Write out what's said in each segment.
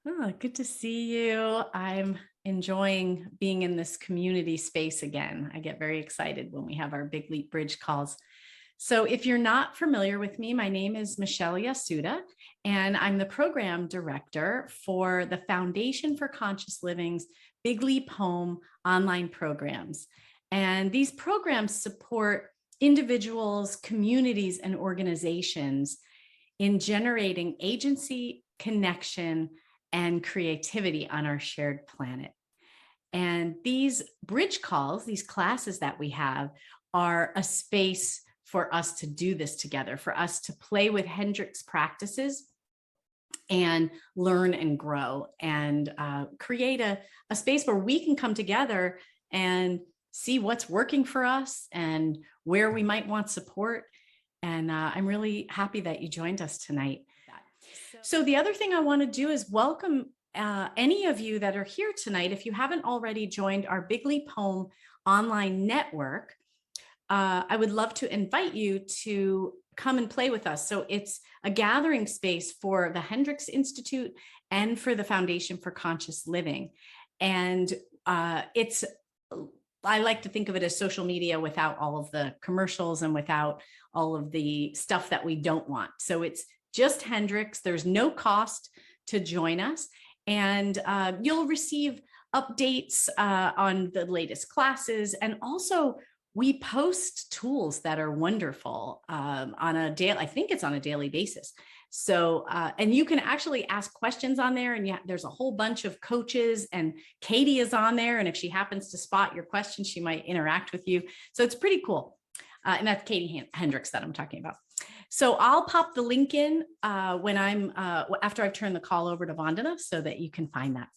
Oh, good to see you. I'm enjoying being in this community space again. I get very excited when we have our Big Leap Bridge calls. So, if you're not familiar with me, my name is Michelle Yasuda, and I'm the program director for the Foundation for Conscious Living's Big Leap Home online programs. And these programs support individuals, communities, and organizations in generating agency, connection, and creativity on our shared planet. And these bridge calls, these classes that we have, are a space for us to do this together, for us to play with Hendricks practices and learn and grow and create a space where we can come together and see what's working for us and where we might want support. And I'm really happy that you joined us tonight. So the other thing I want to do is welcome any of you that are here tonight. If you haven't already joined our Big Leap Home online network, I would love to invite you to come and play with us. So it's a gathering space for the Hendricks Institute and for the Foundation for Conscious Living. And I like to think of it as social media without all of the commercials and without all of the stuff that we don't want. So it's just Hendricks. There's no cost to join us. And you'll receive updates on the latest classes. And also, we post tools that are wonderful on a daily, I think it's on a daily basis. So, and you can actually ask questions on there, and there's a whole bunch of coaches, and Katie is on there. And if she happens to spot your question, she might interact with you. So it's pretty cool. And that's Katie Hendricks that I'm talking about. So I'll pop the link in when after I've turned the call over to Vandana so that you can find that.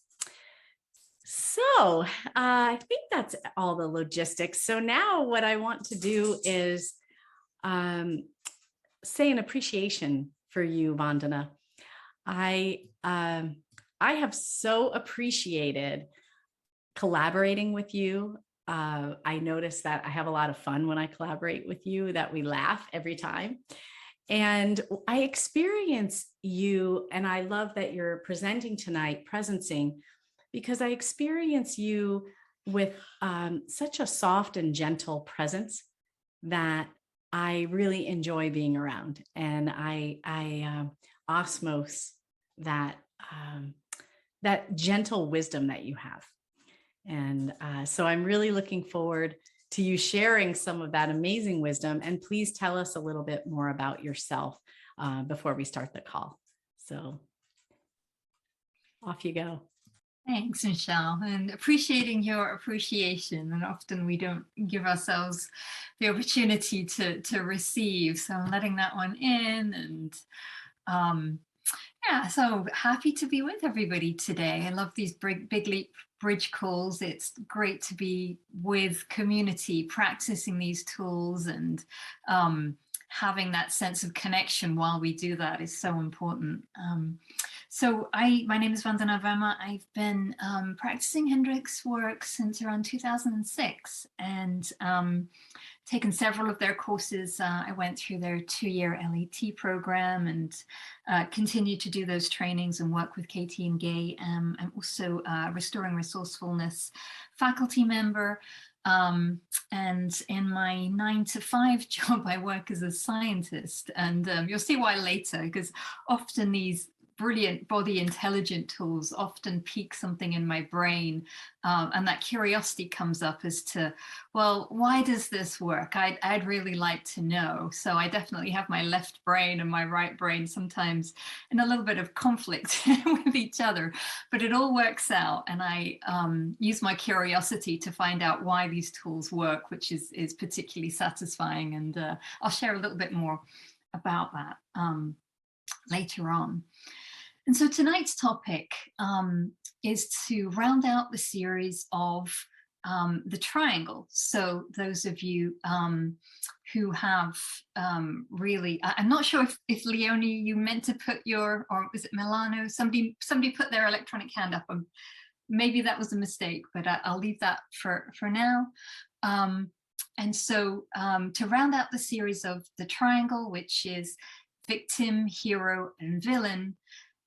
So I think that's all the logistics. So now what I want to do is say an appreciation for you, Vandana. I have so appreciated collaborating with you. I notice that I have a lot of fun when I collaborate with you, that we laugh every time. And I experience you, and I love that you're presenting tonight, presencing, because I experience you with such a soft and gentle presence that I really enjoy being around. And I osmose that gentle wisdom that you have. And so I'm really looking forward to you sharing some of that amazing wisdom. And please tell us a little bit more about yourself before we start the call. So off you go. Thanks, Michelle, and appreciating your appreciation. And often we don't give ourselves the opportunity to receive. So I'm letting that one in. And yeah, so happy to be with everybody today. I love these Big Leap Bridge calls. It's great to be with community, practicing these tools, and having that sense of connection while we do that is so important. So my name is Vandana Verma. I've been practicing Hendricks work since around 2006, and taken several of their courses. I went through their 2-year LAT program and continue to do those trainings and work with Katie and Gay. I'm also a Restoring Resourcefulness faculty member. And in my 9-to-5 job, I work as a scientist, and you'll see why later, because often these brilliant body intelligent tools often pique something in my brain, and that curiosity comes up as to, well, why does this work? I'd really like to know. So I definitely have my left brain and my right brain sometimes in a little bit of conflict with each other, but it all works out, and I use my curiosity to find out why these tools work, which is particularly satisfying, and I'll share a little bit more about that later on. And so tonight's topic is to round out the series of the triangle. So those of you who have really, I'm not sure if Leonie, you meant to put your, or was it Milano? Somebody put their electronic hand up. Maybe that was a mistake, but I'll leave that for now. And so to round out the series of the triangle, which is victim, hero, and villain,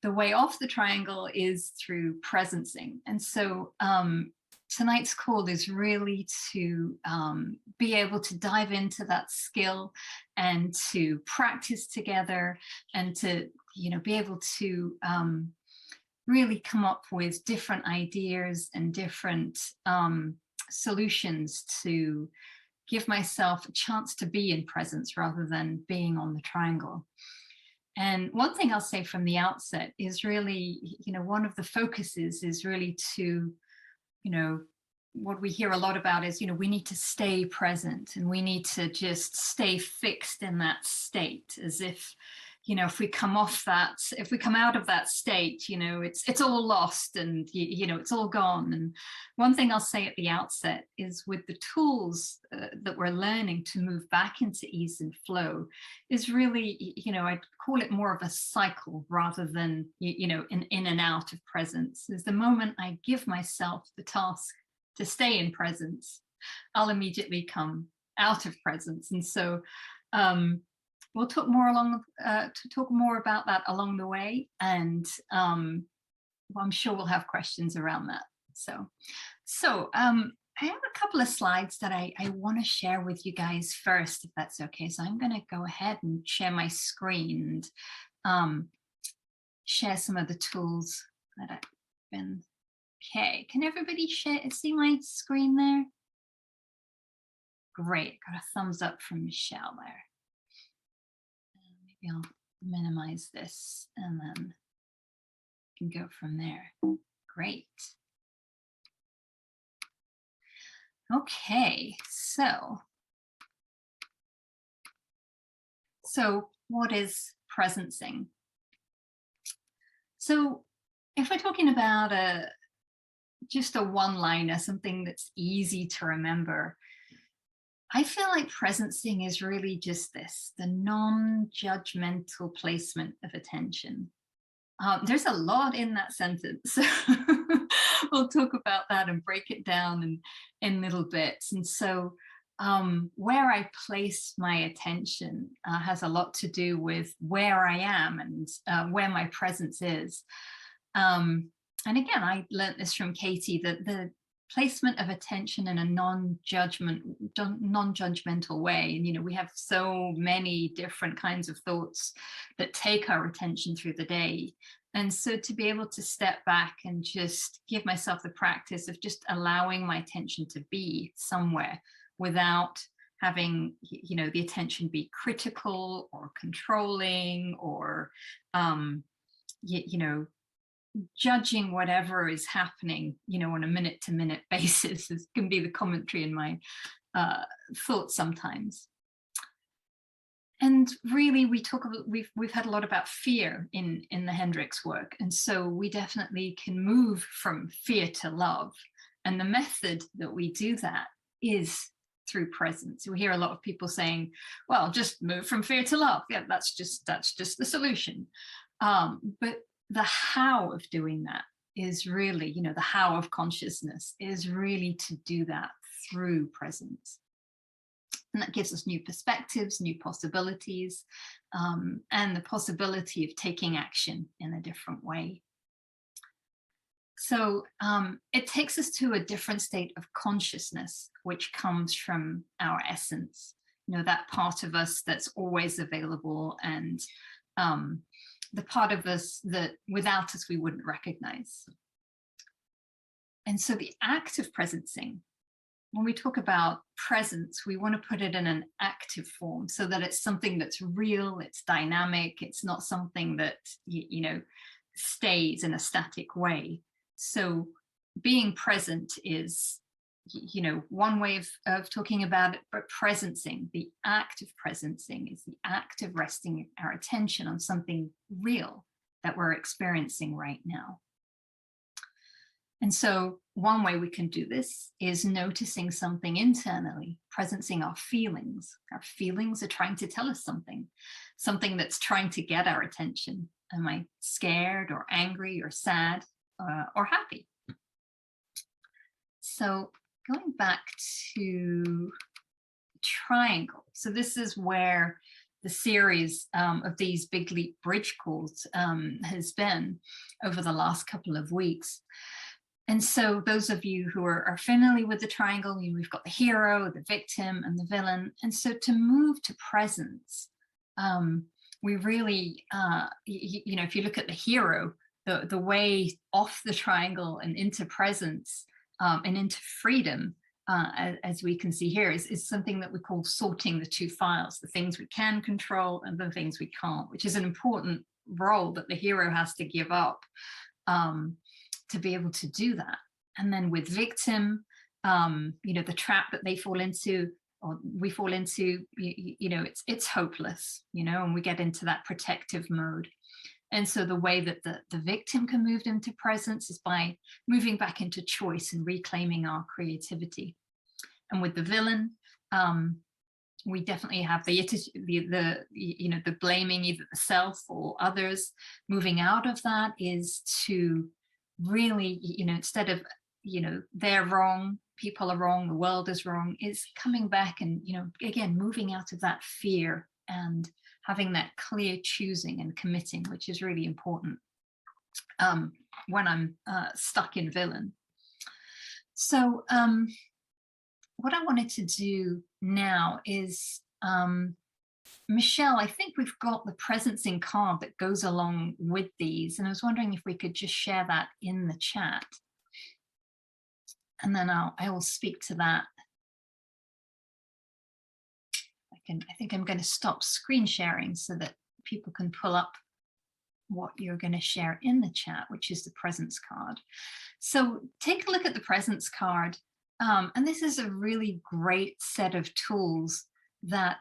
the way off the triangle is through presencing. And so tonight's call is really to be able to dive into that skill and to practice together, and to, be able to really come up with different ideas and different solutions to give myself a chance to be in presence rather than being on the triangle. And one thing I'll say from the outset is really, one of the focuses is really to, what we hear a lot about is, we need to stay present, and we need to just stay fixed in that state, as if, if we come out of that state, it's all lost, and it's all gone. And one thing I'll say at the outset is, with the tools that we're learning to move back into ease and flow, is really, I'd call it more of a cycle rather than, an in and out of presence. Is the moment I give myself the task to stay in presence, I'll immediately come out of presence. And so we'll talk more about that along the way, and I'm sure we'll have questions around that. So I have a couple of slides that I want to share with you guys first, if that's okay. So I'm going to go ahead and share my screen and share some of the tools that I've been. Okay, can everybody see my screen there? Great, got a thumbs up from Michelle there. Maybe I'll minimize this and then can go from there. Great. Okay, so what is presencing? So if we're talking about just a one-liner, something that's easy to remember, I feel like presencing is really just this, the non-judgmental placement of attention. There's a lot in that sentence. We'll talk about that and break it down in little bits. And so where I place my attention has a lot to do with where I am and where my presence is. And again, I learned this from Katie, that the placement of attention in a non-judgmental way. And, we have so many different kinds of thoughts that take our attention through the day. And so to be able to step back and just give myself the practice of just allowing my attention to be somewhere without having, the attention be critical or controlling or, judging whatever is happening, on a minute-to-minute basis. This can be the commentary in my thoughts sometimes. And really, we've had a lot about fear in the Hendricks work, and so we definitely can move from fear to love. And the method that we do that is through presence. We hear a lot of people saying, "Well, just move from fear to love. Yeah, that's just the solution." But the how of doing that is really, the how of consciousness is really to do that through presence. And that gives us new perspectives, new possibilities, and the possibility of taking action in a different way. So it takes us to a different state of consciousness, which comes from our essence, that part of us that's always available, and the part of us that without us we wouldn't recognize. And so the act of presencing, when we talk about presence, we want to put it in an active form so that it's something that's real, it's dynamic, it's not something that, stays in a static way. So being present is, one way of talking about it, but presencing, the act of presencing, is the act of resting our attention on something real that we're experiencing right now. And so one way we can do this is noticing something internally, presencing our feelings. Our feelings are trying to tell us something that's trying to get our attention. Am I scared or angry or sad or happy? So going back to triangle. So this is where the series of these Big Leap Bridge calls has been over the last couple of weeks. And so those of you who are familiar with the triangle, we've got the hero, the victim, and the villain. And so to move to presence, we really, if you look at the hero, the way off the triangle and into presence and into freedom, as we can see here, is something that we call sorting the two files, the things we can control and the things we can't, which is an important role that the hero has to give up to be able to do that. And then with victim, the trap that they fall into, or we fall into, it's hopeless, and we get into that protective mode. And so the way that the victim can move into presence is by moving back into choice and reclaiming our creativity. And with the villain, we definitely have the blaming either the self or others. Moving out of that is to really, instead of, they're wrong, people are wrong, the world is wrong, is coming back and, again, moving out of that fear and having that clear choosing and committing, which is really important when I'm stuck in villain. So what I wanted to do now is, Michelle, I think we've got the presencing card that goes along with these, and I was wondering if we could just share that in the chat. And then I will speak to that. I think I'm going to stop screen sharing so that people can pull up what you're going to share in the chat, which is the presence card. So take a look at the presence card. And this is a really great set of tools that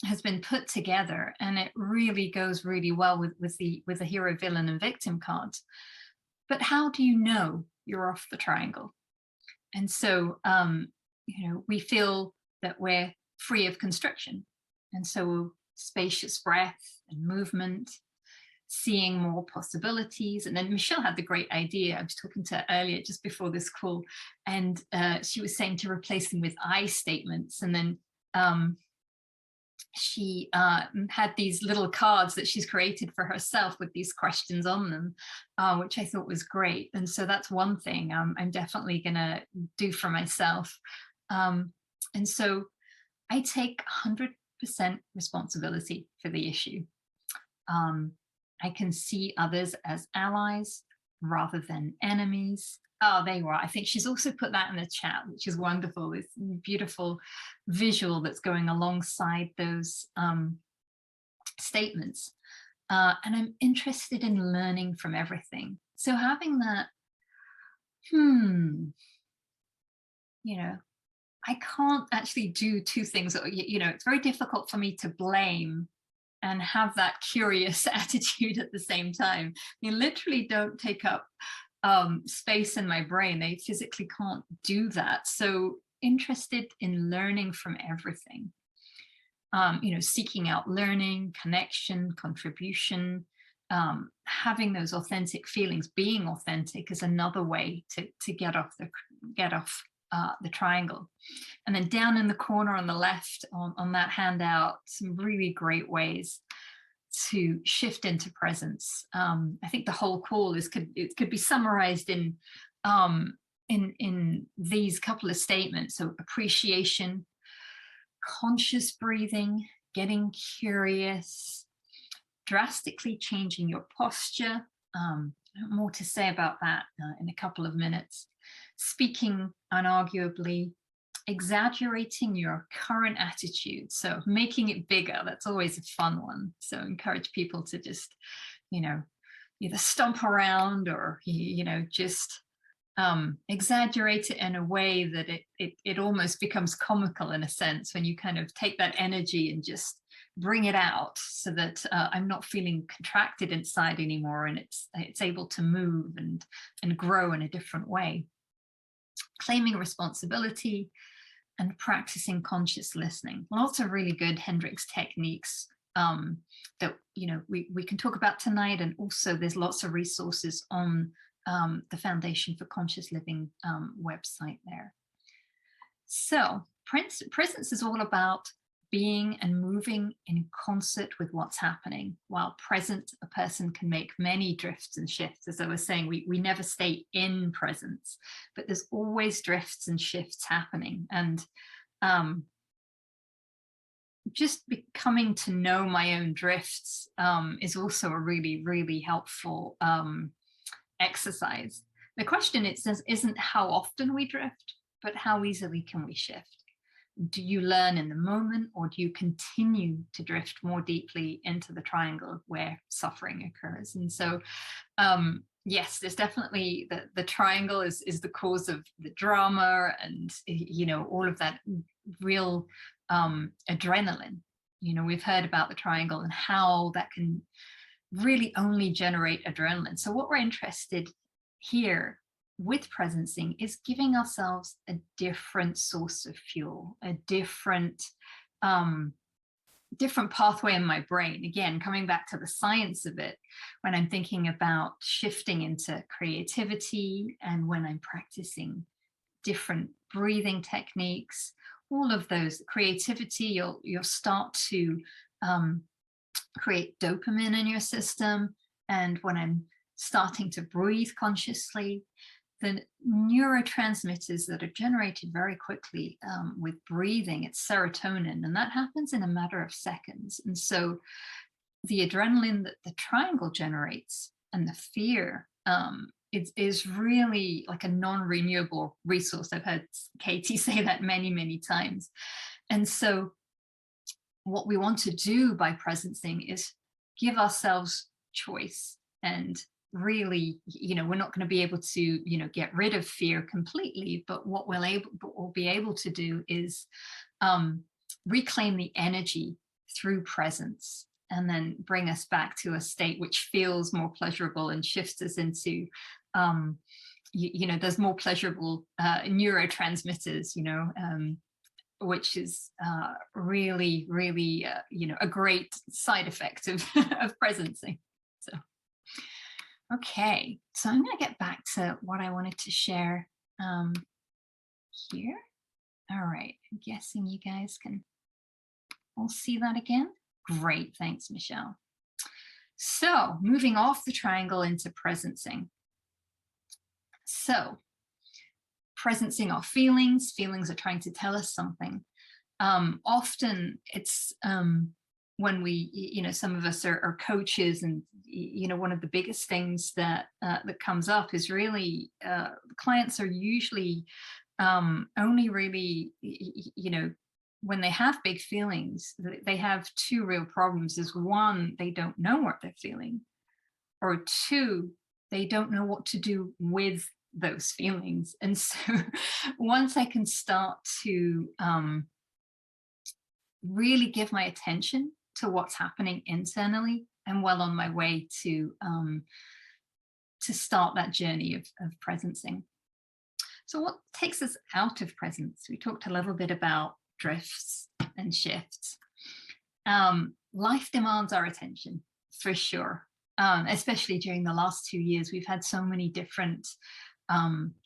has been put together, and it really goes really well with the hero, villain, and victim cards. But how do you know you're off the triangle? And so, we feel that we're free of constriction. And so spacious breath and movement, seeing more possibilities. And then Michelle had the great idea. I was talking to her earlier, just before this call, and she was saying to replace them with I statements. And then she had these little cards that she's created for herself with these questions on them, which I thought was great. And so that's one thing I'm definitely going to do for myself. And so I take 100% responsibility for the issue. I can see others as allies rather than enemies. Oh, there you are. I think she's also put that in the chat, which is wonderful. This beautiful visual that's going alongside those statements. And I'm interested in learning from everything. So having that, I can't actually do two things. It's very difficult for me to blame and have that curious attitude at the same time. You literally don't take up space in my brain. They physically can't do that. So interested in learning from everything. Seeking out learning, connection, contribution, having those authentic feelings. Being authentic is another way to get off the triangle. And then down in the corner on the left on that handout, some really great ways to shift into presence. I think the whole call could be summarized in these couple of statements. So appreciation, conscious breathing, getting curious, drastically changing your posture. More to say about that in a couple of minutes. Speaking unarguably, exaggerating your current attitude, so making it bigger. That's always a fun one. So encourage people to just, either stomp around or, just exaggerate it in a way that it almost becomes comical in a sense, when you kind of take that energy and just bring it out, so that I'm not feeling contracted inside anymore, and it's able to move and grow in a different way. Claiming responsibility and practicing conscious listening. Lots of really good Hendricks techniques that we can talk about tonight, and also there's lots of resources on the Foundation for Conscious Living website there. So presence is all about being and moving in concert with what's happening. While present, a person can make many drifts and shifts. As I was saying, we never stay in presence, but there's always drifts and shifts happening. And just becoming to know my own drifts is also a really, really helpful exercise. The question, it says, isn't how often we drift, but how easily can we shift? Do you learn in the moment, or do you continue to drift more deeply into the triangle where suffering occurs? And so, yes, there's definitely the triangle is the cause of the drama, and all of that real adrenaline. We've heard about the triangle and how that can really only generate adrenaline. So what we're interested here with presencing is giving ourselves a different source of fuel, a different pathway in my brain. Again, coming back to the science of it, when I'm thinking about shifting into creativity, and when I'm practicing different breathing techniques, all of those, creativity, you'll start to create dopamine in your system. And when I'm starting to breathe consciously, the neurotransmitters that are generated very quickly with breathing, it's serotonin, and that happens in a matter of seconds. And so the adrenaline that the triangle generates and the fear is really like a non-renewable resource. I've heard Katie say that many, many times. And so what we want to do by presencing is give ourselves choice. And really, we're not going to be able to, get rid of fear completely, but what we'll be able to do is reclaim the energy through presence, and then bring us back to a state which feels more pleasurable and shifts us into there's more pleasurable neurotransmitters, which is really, really, a great side effect of presencing. So, okay, so I'm going to get back to what I wanted to share here. All right, I'm guessing you guys can all see that again. Great, thanks, Michelle. So, moving off the triangle into presencing. So, presencing our feelings. Feelings are trying to tell us something. Often it's when we, some of us are coaches, and one of the biggest things that comes up is really clients are usually only really, when they have big feelings, they have two real problems. Is one, they don't know what they're feeling, or two, they don't know what to do with those feelings. And so once I can start to really give my attention to what's happening internally, I'm well on my way to start that journey of presencing. So what takes us out of presence? We talked a little bit about drifts and shifts. Life demands our attention, for sure. Especially during the last 2 years, we've had so many different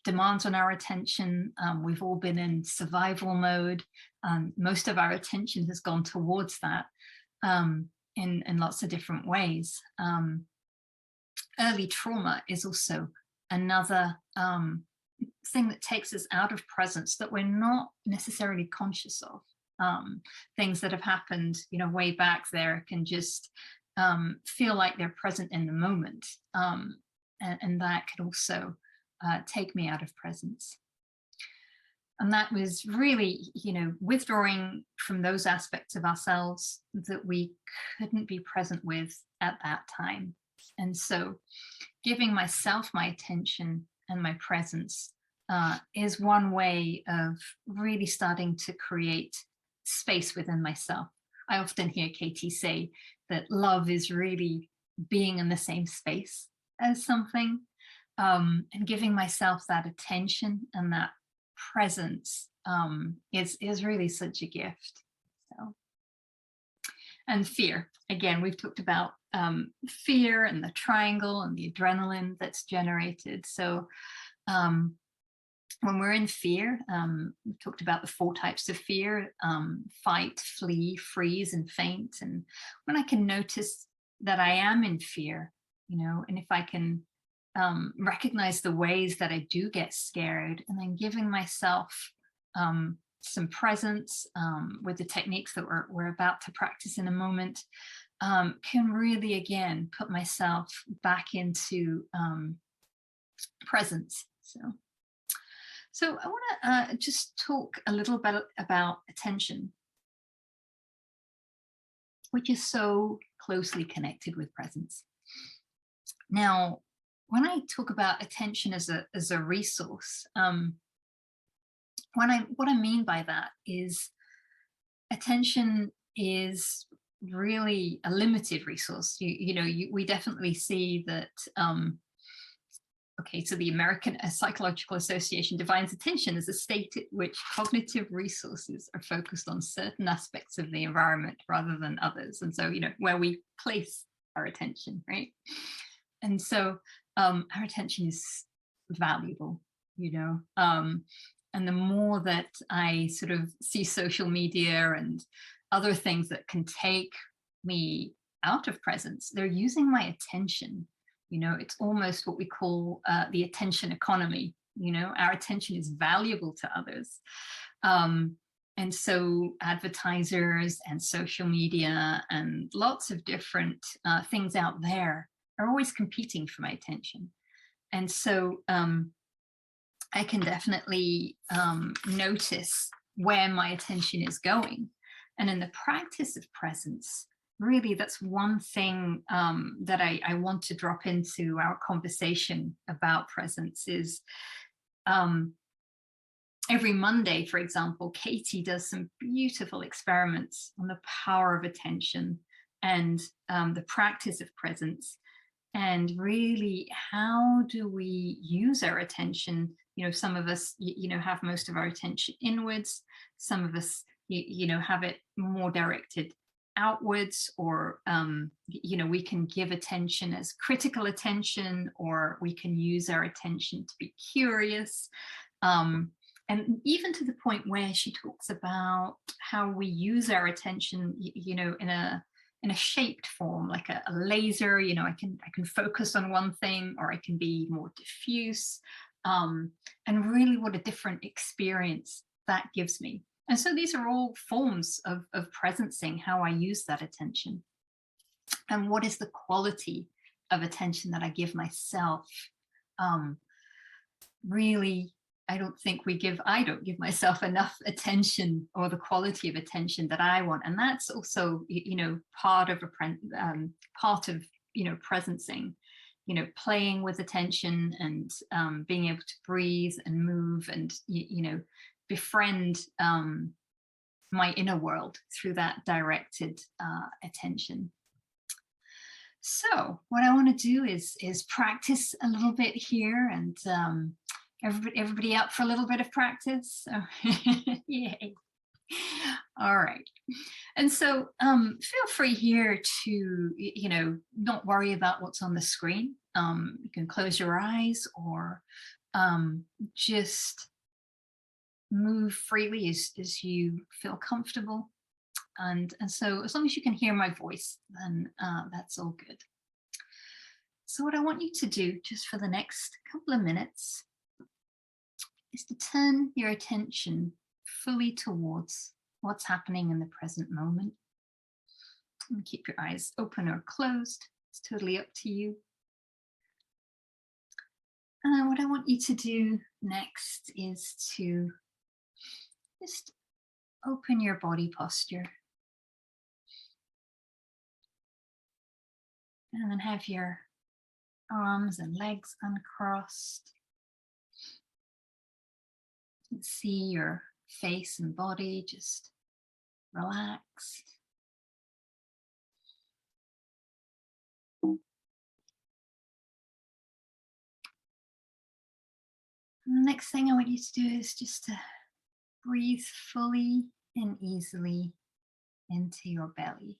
demands on our attention. We've all been in survival mode. Most of our attention has gone towards that in lots of different ways. Early trauma is also another thing that takes us out of presence that we're not necessarily conscious of. Things that have happened, way back there can just feel like they're present in the moment. And that could also take me out of presence. And that was really, withdrawing from those aspects of ourselves that we couldn't be present with at that time. And so giving myself my attention and my presence is one way of really starting to create space within myself. I often hear Katie say that love is really being in the same space as something, and giving myself that attention and that presence is really such a gift. So, and fear, again, we've talked about fear and the triangle and the adrenaline that's generated. So when we're in fear, we talked about the 4 types of fear: fight, flee, freeze, and faint. And when I can notice that I am in fear, and if I can recognize the ways that I do get scared, and then giving myself some presence with the techniques that we're about to practice in a moment, can really, again, put myself back into presence. So I want to just talk a little bit about attention, which is so closely connected with presence. Now, when I talk about attention as a resource, what I mean by that is attention is really a limited resource. We definitely see that. Okay, so the American Psychological Association defines attention as a state at which cognitive resources are focused on certain aspects of the environment rather than others. And so, where we place our attention, right? And so our attention is valuable, and the more that I sort of see social media and other things that can take me out of presence, they're using my attention. It's almost what we call the attention economy. Our attention is valuable to others. And so advertisers and social media and lots of different things out there are always competing for my attention. And so I can definitely notice where my attention is going. And in the practice of presence, really, that's one thing that I want to drop into our conversation about presence is every Monday, for example, Katie does some beautiful experiments on the power of attention and the practice of presence. And really, how do we use our attention? Some of us, have most of our attention inwards. Some of us, have it more directed outwards, or we can give attention as critical attention, or we can use our attention to be curious, and even to the point where she talks about how we use our attention in a shaped form, like a laser. I can focus on one thing, or I can be more diffuse, and really what a different experience that gives me. And so these are all forms of presencing how I use that attention. And what is the quality of attention that I give myself? Really, I don't give myself enough attention, or the quality of attention that I want. And that's also, part of presencing, playing with attention and being able to breathe and move and, befriend my inner world through that directed attention. So what I want to do is practice a little bit here, and everybody up for a little bit of practice? So, yay. All right. And so feel free here to, not worry about what's on the screen. You can close your eyes, or just move freely as you feel comfortable. And so as long as you can hear my voice, then that's all good. So what I want you to do just for the next couple of minutes is to turn your attention fully towards what's happening in the present moment. And keep your eyes open or closed. It's totally up to you. And what I want you to do next is to just open your body posture. And then have your arms and legs uncrossed. You can see your face and body just relaxed. And the next thing I want you to do is just to breathe fully and easily into your belly.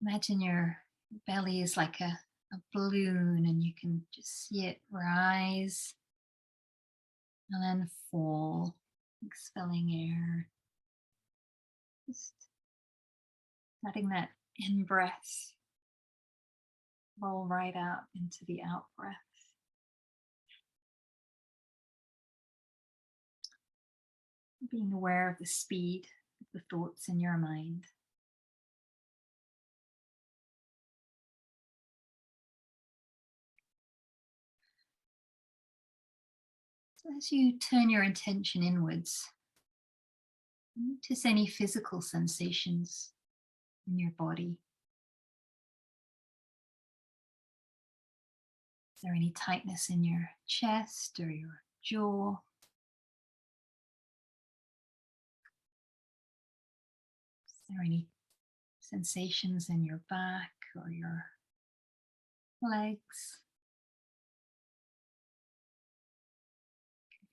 Imagine your belly is like a balloon, and you can just see it rise and then fall, expelling air. Just letting that in breath roll right out into the out breath. Being aware of the speed of the thoughts in your mind. So as you turn your attention inwards, notice any physical sensations in your body. Is there any tightness in your chest or your jaw? Is there any sensations in your back or your legs?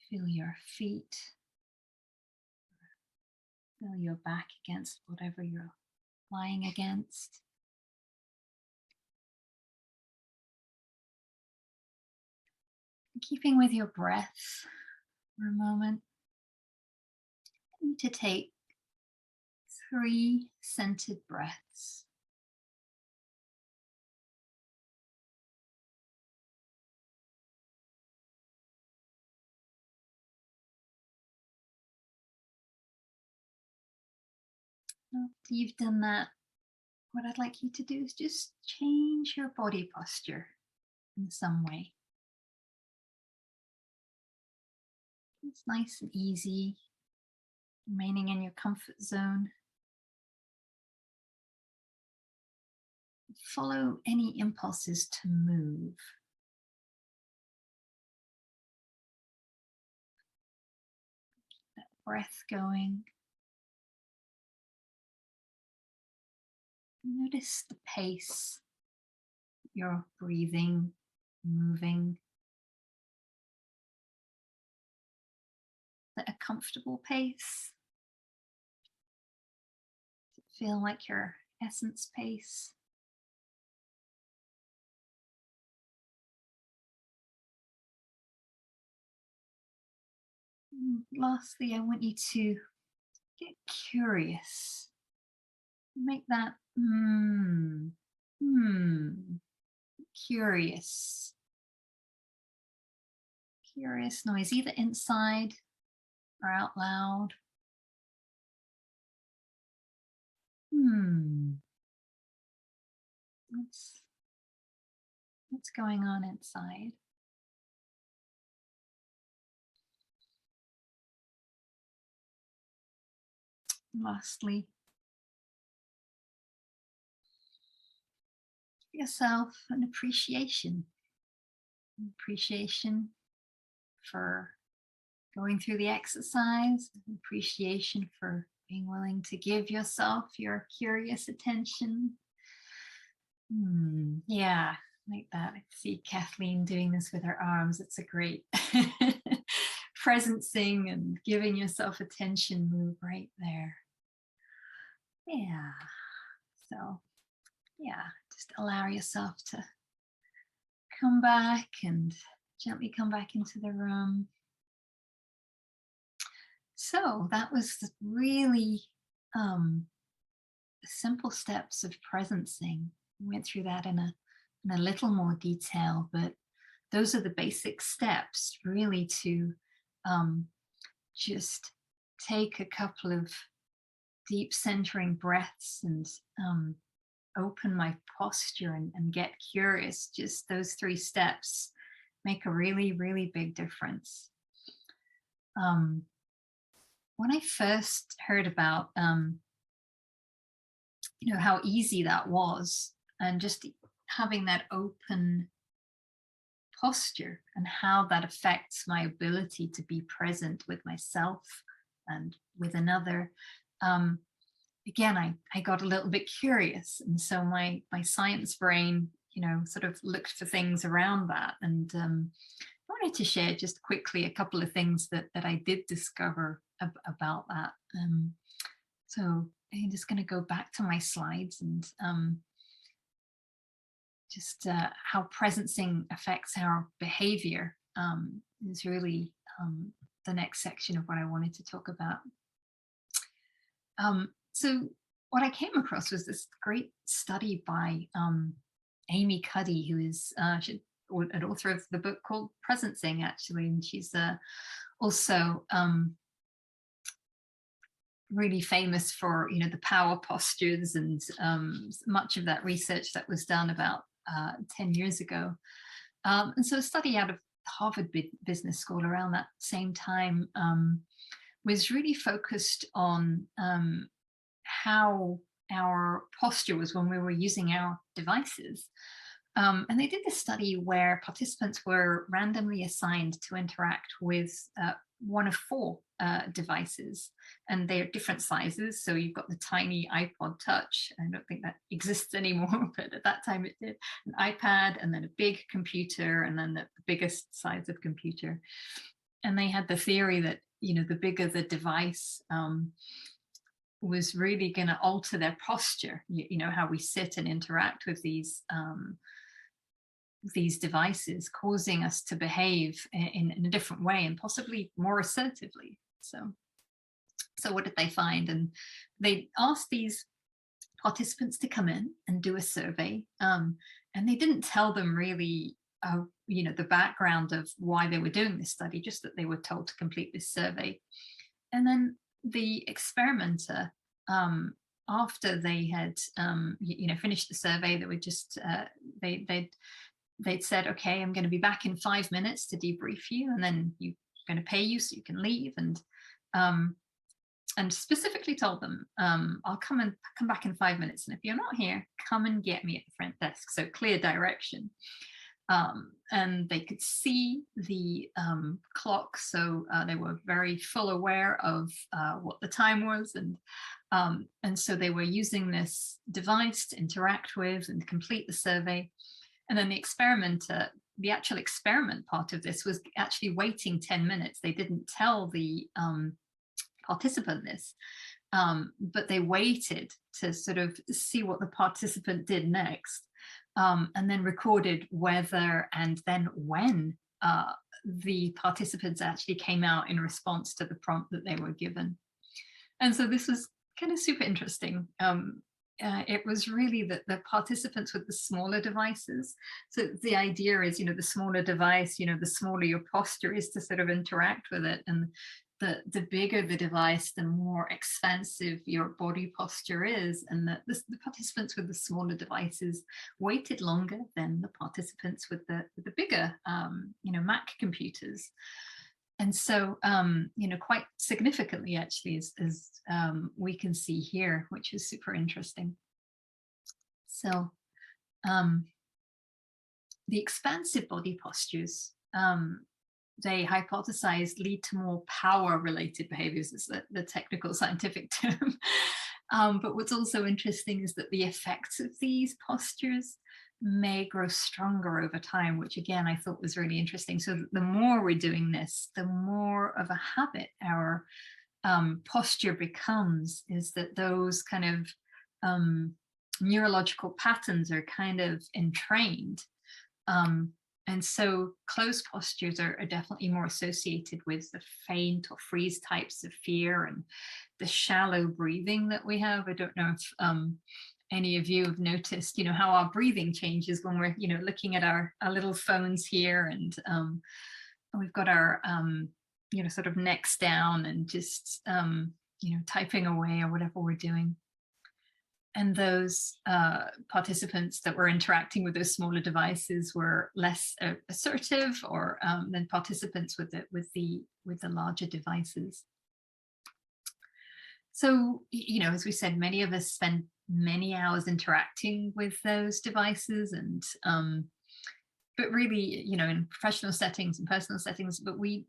Feel your feet. Feel your back against whatever you're lying against. Keeping with your breath for a moment, I need to take 3 centered breaths. After you've done that, what I'd like you to do is just change your body posture in some way. It's nice and easy, remaining in your comfort zone. Follow any impulses to move. That breath going. Notice the pace. You're breathing, moving. Is it a comfortable pace? Does it feel like your essence pace? And lastly, I want you to get curious. Make that curious. Curious noise, either inside or out loud. What's going on inside? Lastly, give yourself an appreciation. An appreciation for going through the exercise, an appreciation for being willing to give yourself your curious attention. Yeah, like that. I see Kathleen doing this with her arms. It's a great presencing and giving yourself attention move right there. Yeah. So, yeah, just allow yourself to come back and gently come back into the room. So that was really simple steps of presencing. We went through that in a little more detail, but those are the basic steps really to just take a couple of deep centering breaths and open my posture and get curious. Just those 3 steps make a really, really big difference. When I first heard about how easy that was, and just having that open posture and how that affects my ability to be present with myself and with another, again, I got a little bit curious, and so my science brain sort of looked for things around that, and I wanted to share just quickly a couple of things that I did discover about that. So I'm just going to go back to my slides and just how presencing affects our behavior is really the next section of what I wanted to talk about. So what I came across was this great study by Amy Cuddy, who is an author of the book called Presencing, actually, and she's also really famous for, you know, the power postures and much of that research that was done about 10 years ago. And so a study out of Harvard Business School around that same time was really focused on how our posture was when we were using our devices. And they did this study where participants were randomly assigned to interact with one of four devices, and they're different sizes. So you've got the tiny iPod Touch. I don't think that exists anymore, but at that time it did. An iPad, and then a big computer, and then the biggest size of computer. And they had the theory that, you know, the bigger the device was really going to alter their posture. You know, how we sit and interact with these devices, causing us to behave in a different way and possibly more assertively. So what did they find? And they asked these participants to come in and do a survey, and they didn't tell them really you know, the background of why they were doing this study, just that they were told to complete this survey. And then the experimenter, after they had you know, finished the survey, they were just they'd said, okay, I'm going to be back in 5 minutes to debrief you, and then you're going to pay you so you can leave. And specifically told them, I'll come back in 5 minutes, and if you're not here, come and get me at the front desk. So clear direction. And they could see the clock, so they were very full aware of what the time was, and so they were using this device to interact with and complete the survey. And then the experimenter, the actual experiment part of this, was actually waiting 10 minutes. They didn't tell the participant this, but they waited to sort of see what the participant did next, and then recorded whether and then when the participants actually came out in response to the prompt that they were given. And so this was kind of super interesting. It was really the participants with the smaller devices. So the idea is, you know, the smaller device, you know, the smaller your posture is to sort of interact with it. And the bigger the device, the more expansive your body posture is. And the participants with the smaller devices waited longer than the participants with the bigger, you know, Mac computers. And so, you know, quite significantly, actually, as we can see here, which is super interesting. So the expansive body postures, they hypothesized, lead to more power-related behaviors, is the technical scientific term. But what's also interesting is that the effects of these postures may grow stronger over time, which again I thought was really interesting. So the more we're doing this, the more of a habit our posture becomes, is that those kind of neurological patterns are kind of entrained. And so closed postures are definitely more associated with the faint or freeze types of fear and the shallow breathing that we have. I don't know if any of you have noticed, you know, how our breathing changes when we're, you know, looking at our little phones here, and we've got our, you know, sort of necks down and just, you know, typing away or whatever we're doing. And those participants that were interacting with those smaller devices were less assertive, or than participants with the larger devices. So, you know, as we said, many of us spend many hours interacting with those devices, and but really, you know, in professional settings and personal settings, but we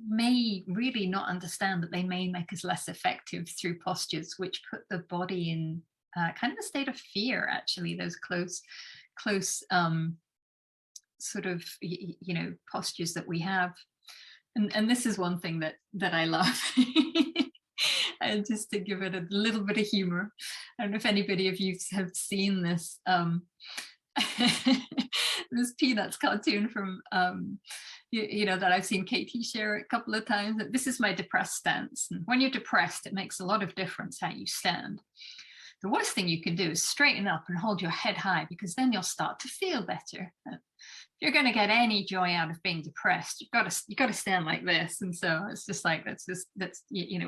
may really not understand that they may make us less effective through postures which put the body in kind of a state of fear, actually, those close sort of, you know, postures that we have. And this is one thing that I love. And just to give it a little bit of humor, I don't know if anybody of you have seen this. this Peanuts cartoon from that I've seen Katie share a couple of times. That this is my depressed stance. And when you're depressed, it makes a lot of difference how you stand. The worst thing you can do is straighten up and hold your head high, because then you'll start to feel better. If you're going to get any joy out of being depressed, you've got to stand like this. And so it's just like that's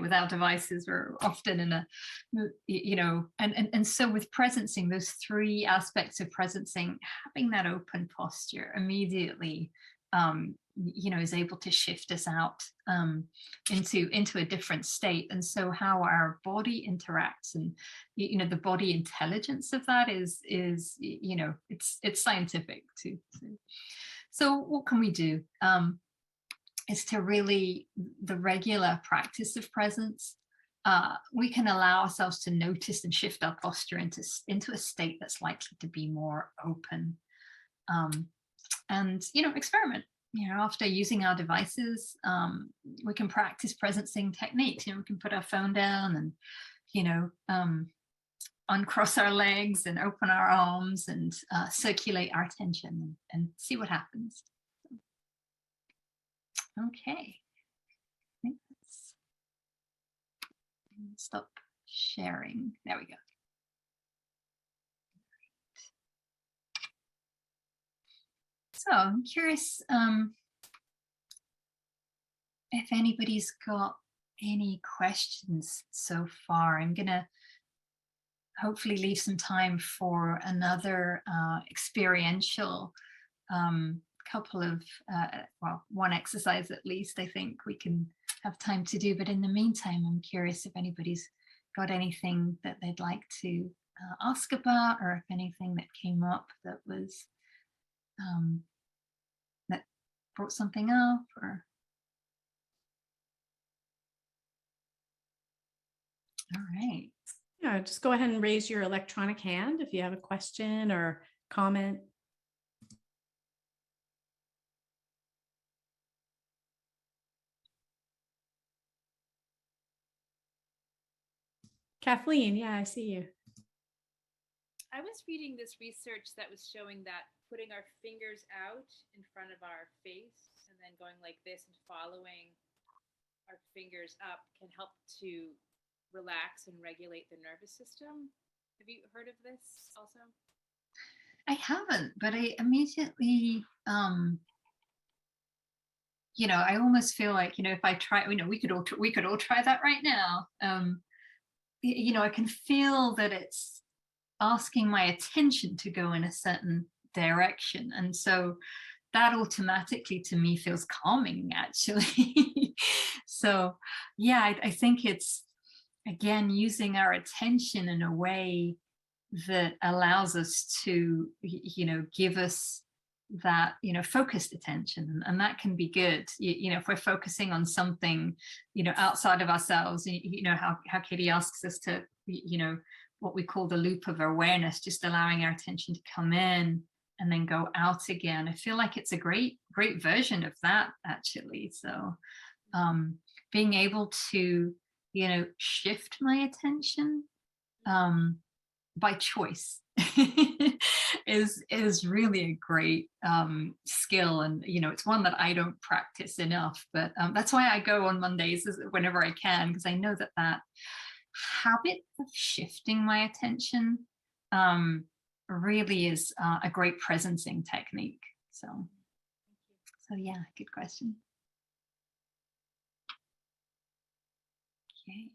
without devices, we're often in a and so with presencing, those three aspects of presencing, having that open posture immediately is able to shift us out into a different state. And so how our body interacts, and the body intelligence of that is it's scientific too. So what can we do is to really, the regular practice of presence, we can allow ourselves to notice and shift our posture into a state that's likely to be more open, and experiment. After using our devices, we can practice presencing techniques. We can put our phone down and uncross our legs and open our arms and circulate our attention and see what happens. Okay, I think that's, stop sharing. There we go. So I'm curious if anybody's got any questions so far. I'm gonna hopefully leave some time for another experiential couple of, one exercise at least I think we can have time to do. But in the meantime, I'm curious if anybody's got anything that they'd like to ask about, or if anything that came up that was that brought something up, or. All right. Yeah, just go ahead and raise your electronic hand if you have a question or comment. Kathleen, yeah, I see you. I was reading this research that was showing that putting our fingers out in front of our face and then going like this and following our fingers up can help to relax and regulate the nervous system. Have you heard of this also? I haven't, but I immediately, I almost feel like, if I try, we could all try that right now. I can feel that it's asking my attention to go in a certain direction. And so that automatically to me feels calming, actually. So yeah, I think it's, again, using our attention in a way that allows us to, give us that, focused attention. And that can be good. If we're focusing on something, outside of ourselves, how Katie asks us to, what we call the loop of awareness, just allowing our attention to come in and then go out again. I feel like it's a great version of that, actually. So being able to, shift my attention by choice is really a great skill. And, it's one that I don't practice enough, but that's why I go on Mondays whenever I can, because I know that habit of shifting my attention really is a great presencing technique. So yeah, good question. Okay.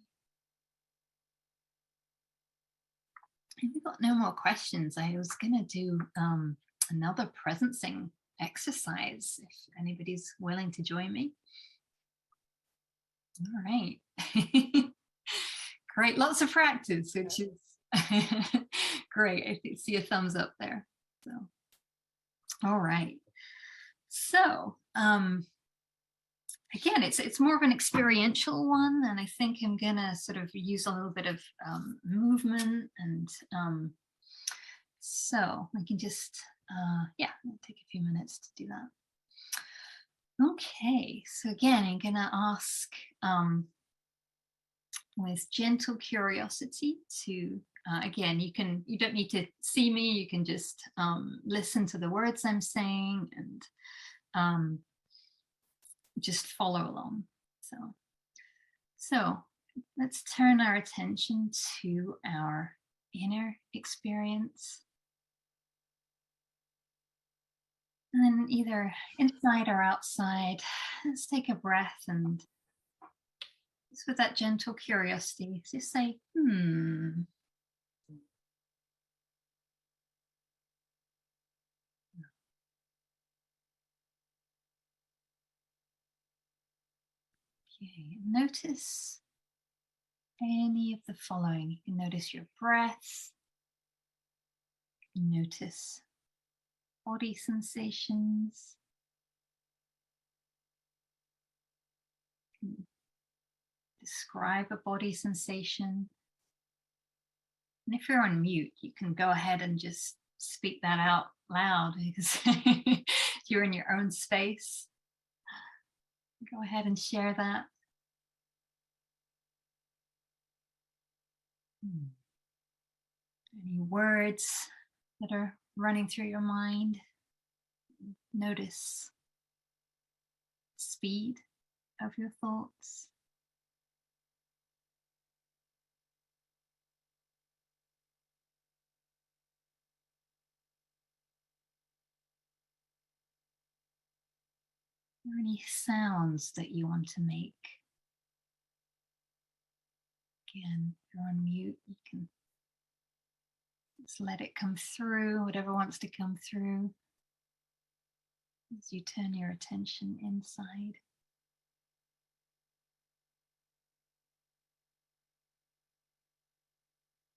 If we've got no more questions, I was going to do another presencing exercise if anybody's willing to join me. All right. Great, lots of practice, which is great. I see a thumbs up there. So, all right. So, again, it's more of an experiential one, and I think I'm gonna sort of use a little bit of movement, and so I can just it'll take a few minutes to do that. Okay, so again, I'm gonna ask with gentle curiosity to Again, you don't need to see me. You can just listen to the words I'm saying and just follow along. So let's turn our attention to our inner experience. And then either inside or outside, let's take a breath and just with that gentle curiosity, just say, Okay, notice any of the following. You can notice your breath, notice body sensations, describe a body sensation. And if you're on mute, you can go ahead and just speak that out loud because you're in your own space. Go ahead and share that. Any words that are running through your mind? Notice the speed of your thoughts. Are there any sounds that you want to make? Again, if you're on mute, you can just let it come through, whatever wants to come through, as you turn your attention inside.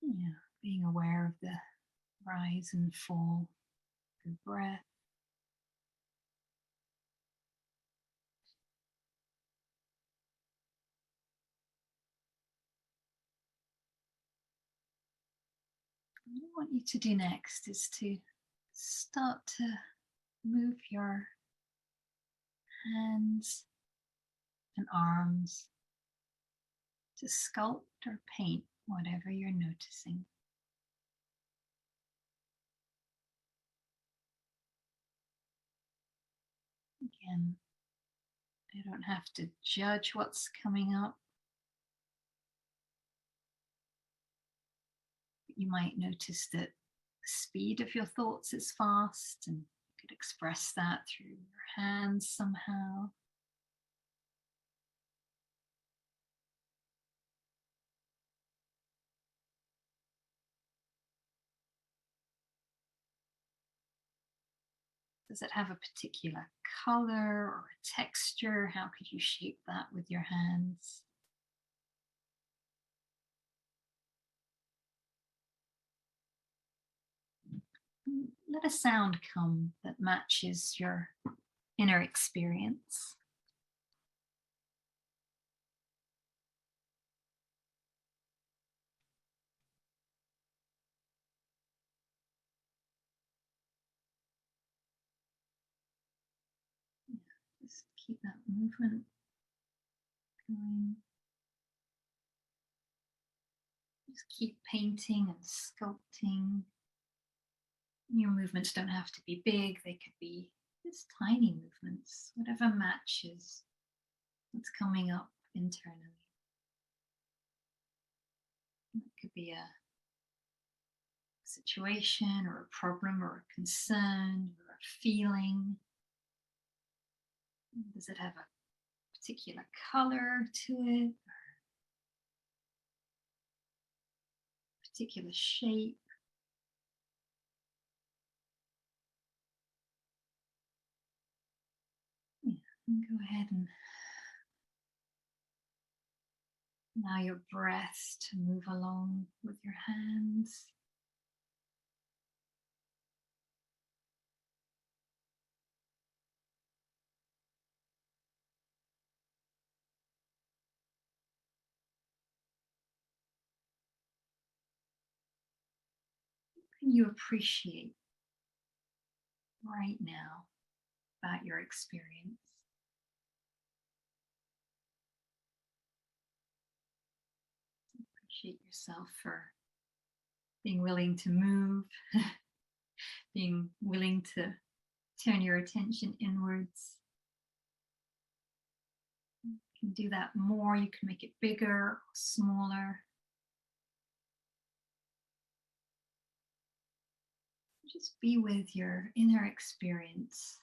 Yeah, being aware of the rise and fall of your breath. What I want you to do next is to start to move your hands and arms to sculpt or paint whatever you're noticing. Again, I don't have to judge what's coming up. You might notice that the speed of your thoughts is fast, and you could express that through your hands somehow. Does it have a particular color or a texture? How could you shape that with your hands? Let a sound come that matches your inner experience. Just keep that movement going. Just keep painting and sculpting. Your movements don't have to be big, they could be just tiny movements, whatever matches what's coming up internally. It could be a situation or a problem or a concern or a feeling. Does it have a particular color to it? Or a particular shape? Yeah, and go ahead and allow your breath to move along with your hands. Can you appreciate right now about your experience? Appreciate yourself for being willing to move, being willing to turn your attention inwards. You can do that more, you can make it bigger or smaller. Just be with your inner experience,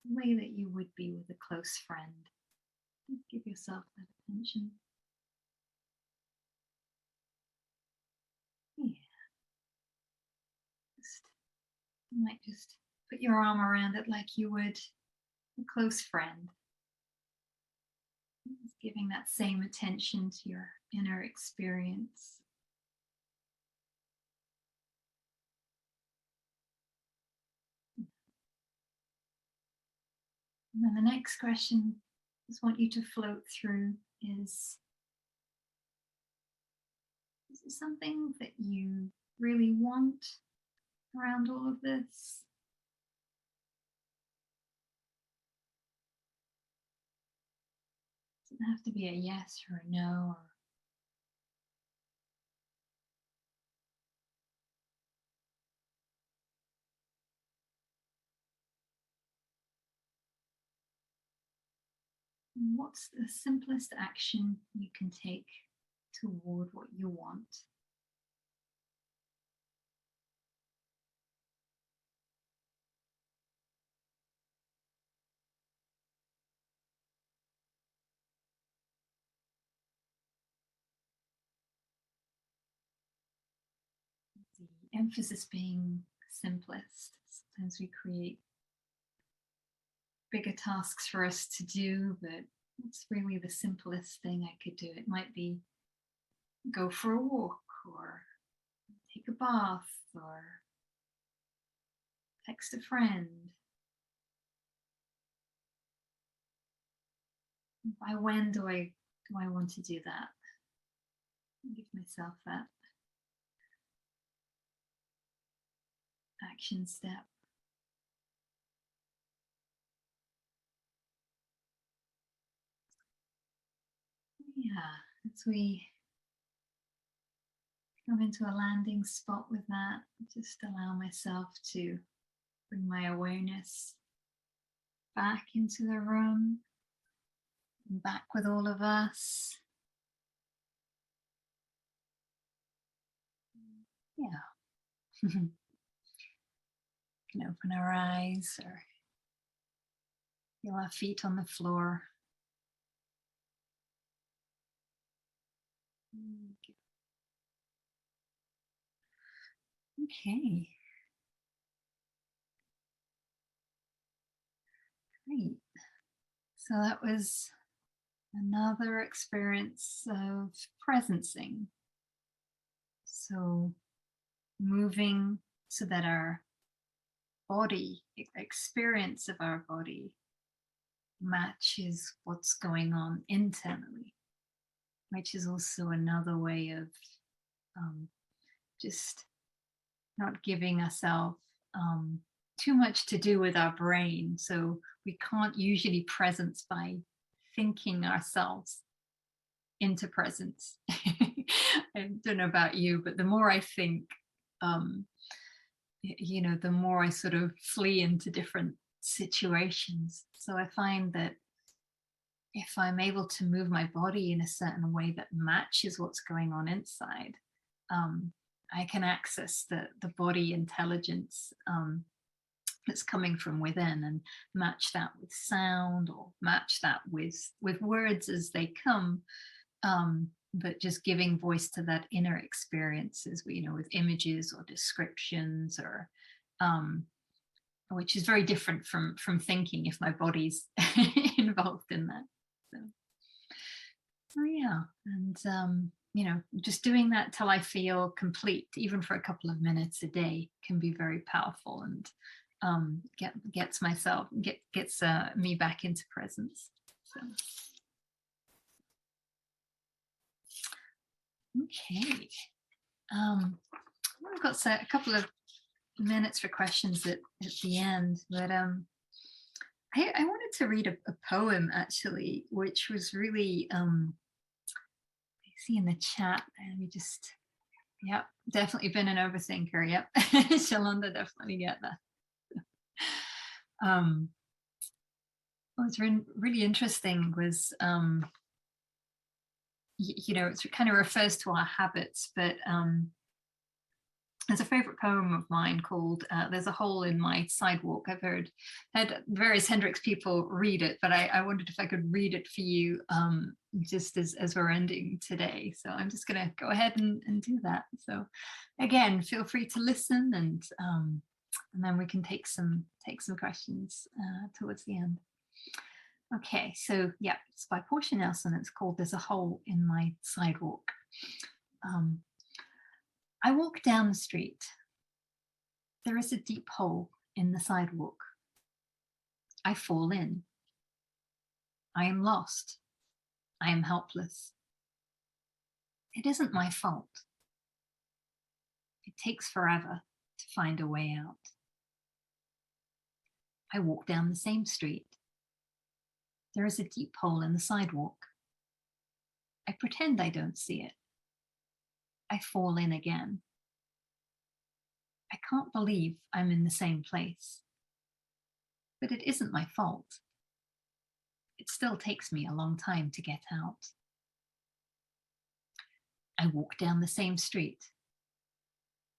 the way that you would be with a close friend. Give yourself that attention. Yeah. You might just put your arm around it like you would a close friend. Just giving that same attention to your inner experience. And then the next question I just want you to float through is it something that you really want around all of this? It doesn't have to be a yes or a no. Or what's the simplest action you can take toward what you want? The emphasis being simplest. Sometimes we create bigger tasks for us to do, but it's really the simplest thing I could do. It might be go for a walk, or take a bath, or text a friend. When do I want to do that? Give myself that action step. Yeah, as we come into a landing spot with that, just allow myself to bring my awareness back into the room, and back with all of us. Yeah. Can open our eyes or feel our feet on the floor. Okay. Great. So that was another experience of presencing. So moving so that our body, experience of our body, matches what's going on internally, which is also another way of just not giving ourselves too much to do with our brain. So we can't usually presence by thinking ourselves into presence. I don't know about you, but the more I think, the more I sort of flee into different situations. So I find that if I'm able to move my body in a certain way that matches what's going on inside, I can access the body intelligence that's coming from within, and match that with sound, or match that with words as they come, but just giving voice to that inner experience, as we with images or descriptions, or which is very different from thinking if my body's involved in that. So yeah, and just doing that till I feel complete, even for a couple of minutes a day, can be very powerful, and gets me back into presence. So okay, we've got a couple of minutes for questions at the end, but I wanted to read a poem, actually, which was really I see in the chat. Let me just Yep. Definitely been an overthinker. Yep. Shalonda, definitely get that. What's really interesting was, you know, it kind of refers to our habits, but there's a favorite poem of mine called There's a Hole in My Sidewalk. I've had various Hendricks people read it, but I wondered if I could read it for you just as we're ending today. So I'm just going to go ahead and do that. So again, feel free to listen, and then we can take some questions towards the end. Okay, so yeah, it's by Portia Nelson. It's called There's a Hole in My Sidewalk. I walk down the street. There is a deep hole in the sidewalk. I fall in. I am lost. I am helpless. It isn't my fault. It takes forever to find a way out. I walk down the same street. There is a deep hole in the sidewalk. I pretend I don't see it. I fall in again. I can't believe I'm in the same place. But it isn't my fault. It still takes me a long time to get out. I walk down the same street.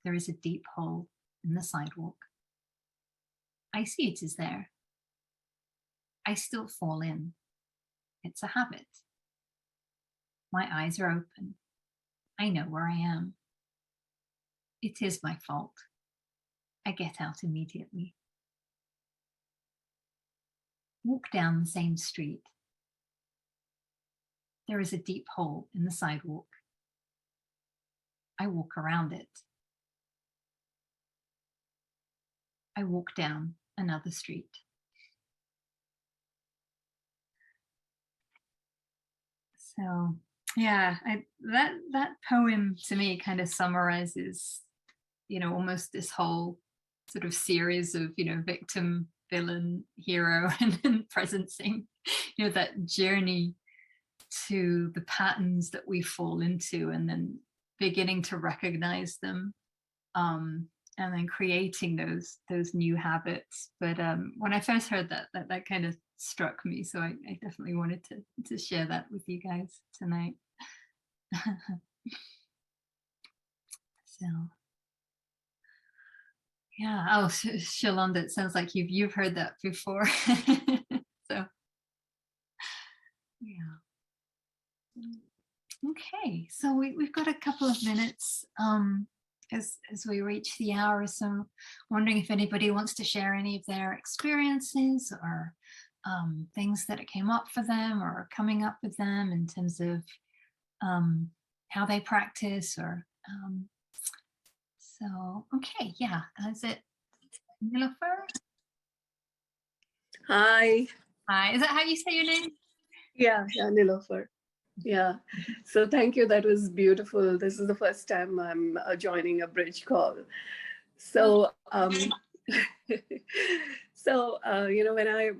There is a deep hole in the sidewalk. I see it is there. I still fall in. It's a habit. My eyes are open. I know where I am. It is my fault. I get out immediately. Walk down the same street. There is a deep hole in the sidewalk. I walk around it. I walk down another street. So yeah, that poem to me kind of summarizes, you know, almost this whole sort of series of, you know, victim, villain, hero, and presencing, you know, that journey to the patterns that we fall into, and then beginning to recognize them, and then creating those new habits. But when I first heard that kind of struck me, so I definitely wanted to share that with you guys tonight. So yeah. Oh, Shalonda, it sounds like you've heard that before. So yeah. Okay, so we've got a couple of minutes as we reach the hour. So wondering if anybody wants to share any of their experiences or things that came up for them or are coming up with them in terms of how they practice, or so okay, yeah. Is it Nilofer? Hi. Hi, is that how you say your name? Yeah, Nilofer. Yeah. So thank you. That was beautiful. This is the first time I'm joining a bridge call. So, you know, when I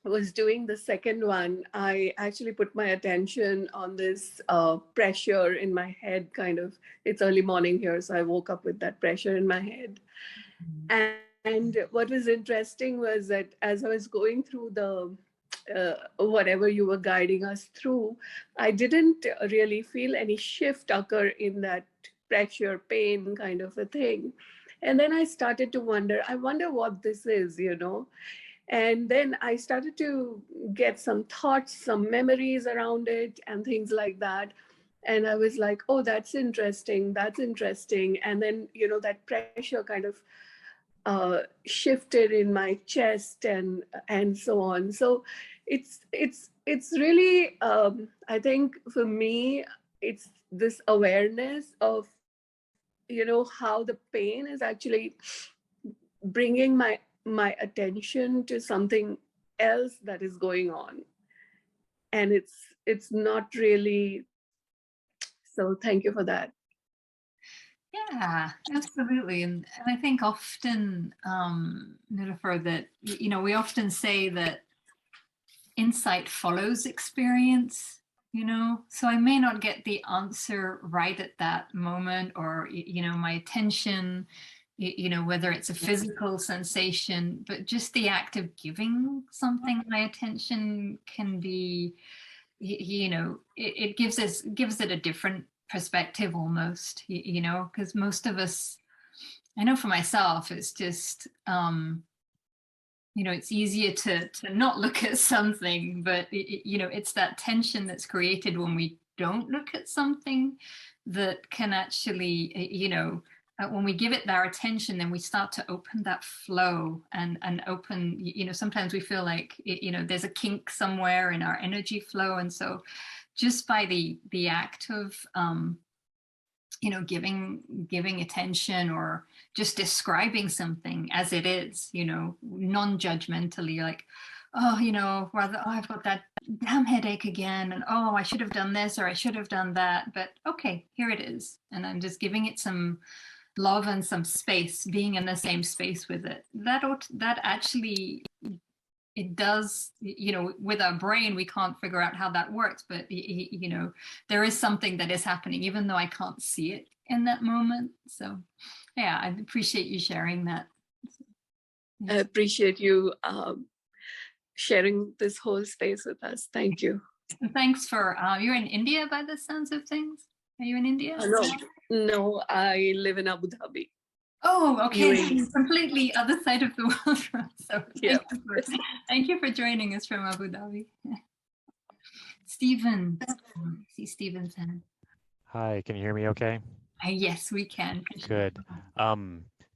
was doing the second one, I actually put my attention on this pressure in my head, kind of. It's early morning here, so I woke up with that pressure in my head. And what was interesting was that as I was going through the whatever you were guiding us through, I didn't really feel any shift occur in that pressure, pain kind of a thing. And then I started to I wonder what this is, you know. And then I started to get some thoughts, some memories around it and things like that. And I was like, oh, that's interesting. That's interesting. And then, you know, that pressure kind of shifted in my chest and so on. So it's really I think for me it's this awareness of, you know, how the pain is actually bringing my attention to something else that is going on, and it's not really. So thank you for that. Yeah, absolutely. And I think often, Nilofer, that, you know, we often say that insight follows experience. you know, so I may not get the answer right at that moment, or, you know, my attention, you know, whether it's a physical sensation, but just the act of giving something my attention can be, you know, it gives it a different perspective almost, you know, because most of us, I know for myself, it's just, you know, it's easier to not look at something, but you know, it's that tension that's created when we don't look at something that can actually, you know, when we give it our attention, then we start to open that flow and open, you know, sometimes we feel like, you know, there's a kink somewhere in our energy flow. And so just by the act of, you know, giving attention, or just describing something as it is, you know, non-judgmentally, like, oh, you know, rather, oh, I've got that damn headache again, and oh, I should have done this or I should have done that, but okay, here it is, and I'm just giving it some love and some space, being in the same space with it. That actually, it does, you know, with our brain, we can't figure out how that works, but, you know, there is something that is happening, even though I can't see it in that moment. So yeah, I appreciate you sharing that. I appreciate you sharing this whole space with us. Thank you. And thanks for, you're in India by the sounds of things. Are you in India? No, I live in Abu Dhabi. Oh, okay. UAE. Completely other side of the world. So Yeah. thank you for joining us from Abu Dhabi. Stephen, see Stephen's hand. Hi, can you hear me okay? Yes, we can. Good.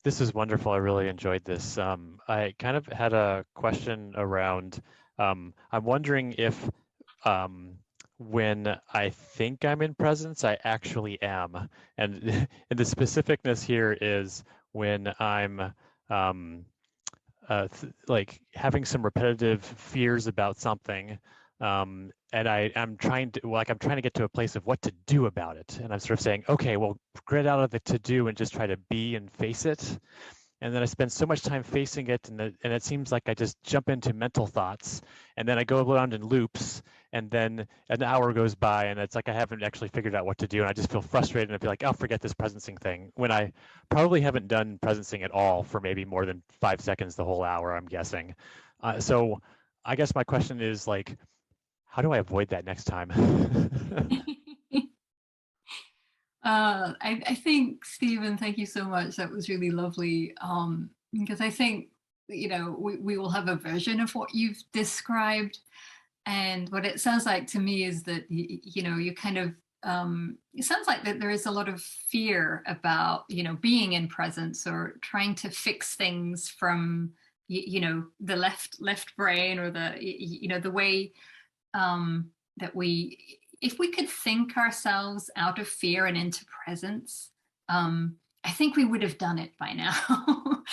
This is wonderful. I really enjoyed this. I kind of had a question around, I'm wondering if when I think I'm in presence, I actually am. And, and the specificness here is when I'm like having some repetitive fears about something, and I'm trying to get to a place of what to do about it, and I'm sort of saying, okay, well, get out of the to do and just try to be and face it. And then I spend so much time facing it, and it seems like I just jump into mental thoughts, and then I go around in loops, and then an hour goes by, and it's like I haven't actually figured out what to do, and I just feel frustrated, and I feel like, I'll forget this presencing thing, when I probably haven't done presencing at all for maybe more than 5 seconds the whole hour, I'm guessing. So I guess my question is, like, how do I avoid that next time? I think, Stephen, thank you so much. That was really lovely. Because I think, you know, we will have a version of what you've described. And what it sounds like to me is that, you know, you kind of, it sounds like that there is a lot of fear about, you know, being in presence or trying to fix things from, you know, the left brain, or the, you know, the way that we, if we could think ourselves out of fear and into presence, I think we would have done it by now.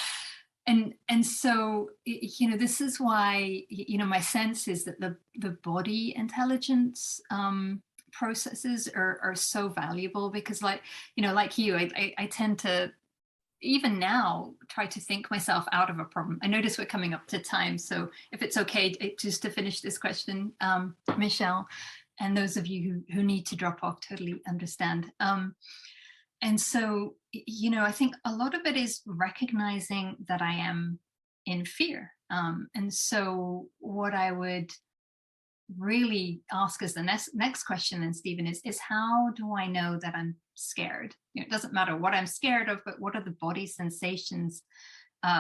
and so, you know, this is why, you know, my sense is that the body intelligence processes are so valuable, because, like, you know, like you, I tend to, even now, try to think myself out of a problem. I notice we're coming up to time, so if it's okay, just to finish this question, Michelle, and those of you who need to drop off, totally understand. And so, you know, I think a lot of it is recognizing that I am in fear. And so what I would really ask as the next question then, Stephen, is how do I know that I'm scared? You know, it doesn't matter what I'm scared of, but what are the body sensations,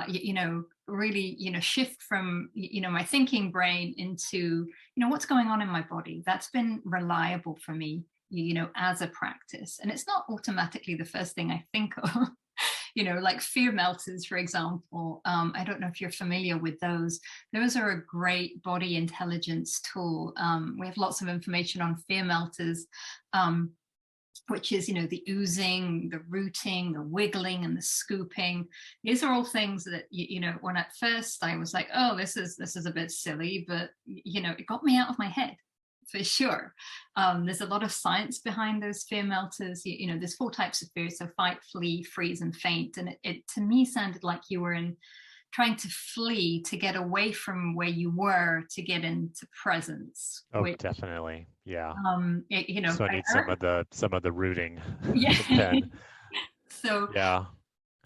you know, really, you know, shift from, you know, my thinking brain into, you know, what's going on in my body. That's been reliable for me, you know, as a practice. And it's not automatically the first thing I think of. You know, like fear melters, for example. I don't know if you're familiar with those. Those are a great body intelligence tool. We have lots of information on fear melters, which is, you know, the oozing, the rooting, the wiggling, and the scooping. These are all things that, you know, when at first I was like, oh, this is a bit silly, but, you know, it got me out of my head. For sure. There's a lot of science behind those fear melters. You know, there's 4 types of fear. So fight, flee, freeze, and faint. And it to me sounded like you were in trying to flee to get away from where you were to get into presence. Oh, which, definitely. Yeah. you know, So I need some of the rooting yeah. then. So Yeah.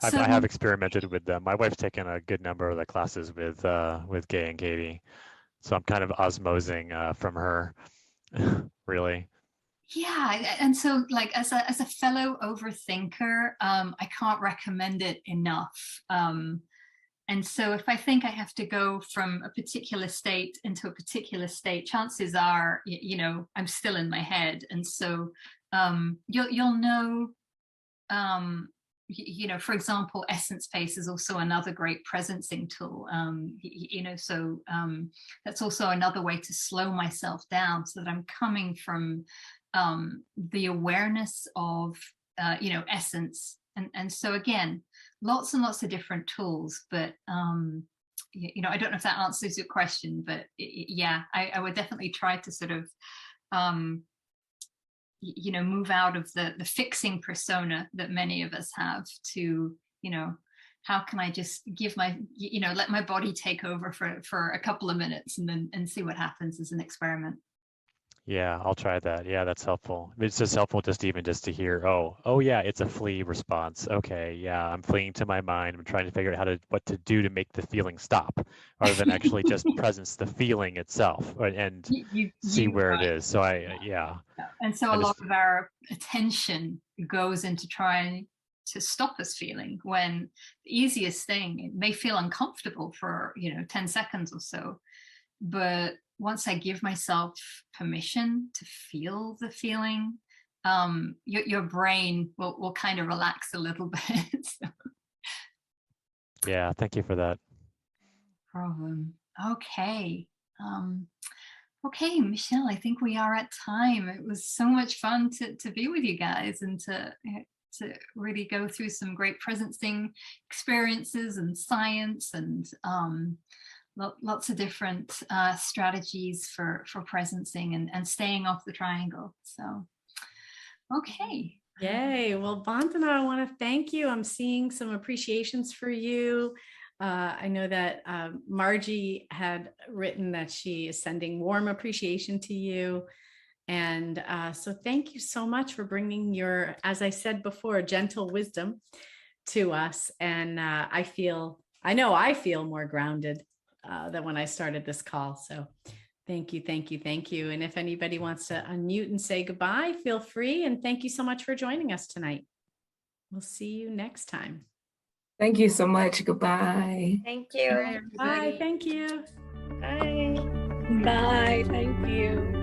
I have experimented with them. My wife's taken a good number of the classes with Gay and Katie. So I'm kind of osmosing from her, really. Yeah, and so like as a fellow overthinker, I can't recommend it enough. And so if I think I have to go from a particular state into a particular state, chances are, you know, I'm still in my head. And so you'll know, you know, for example, essence space is also another great presencing tool. You know, so that's also another way to slow myself down so that I'm coming from the awareness of, you know, essence. And so again, lots and lots of different tools, but you know, I don't know if that answers your question, but yeah, I would definitely try to sort of you know, move out of the fixing persona that many of us have to, you know, how can I just give my, you know, let my body take over for a couple of minutes and see what happens as an experiment. Yeah, I'll try that. Yeah, that's helpful. It's just helpful even just to hear, oh yeah, it's a flee response. Okay, yeah, I'm fleeing to my mind. I'm trying to figure out what to do to make the feeling stop, rather than actually just presence the feeling itself and see where it is. So yeah. And so a lot of our attention goes into trying to stop us feeling, when the easiest thing, it may feel uncomfortable for, you know, 10 seconds or so, but once I give myself permission to feel the feeling, your brain will kind of relax a little bit. So. Yeah, thank you for that. Problem. Okay. Okay, Michelle, I think we are at time. It was so much fun to be with you guys and to really go through some great presencing experiences and science and lots of different strategies for presencing and staying off the triangle. So, okay. Yay. Well, Vandana, I want to thank you. I'm seeing some appreciations for you. I know that Margie had written that she is sending warm appreciation to you. And so thank you so much for bringing your, as I said before, gentle wisdom to us. And I know I feel more grounded than when I started this call. So thank you, thank you, thank you. And if anybody wants to unmute and say goodbye, feel free. And thank you so much for joining us tonight. We'll see you next time. Thank you so much. Goodbye. Thank you. Bye. Thank you. Bye. Bye. Thank you.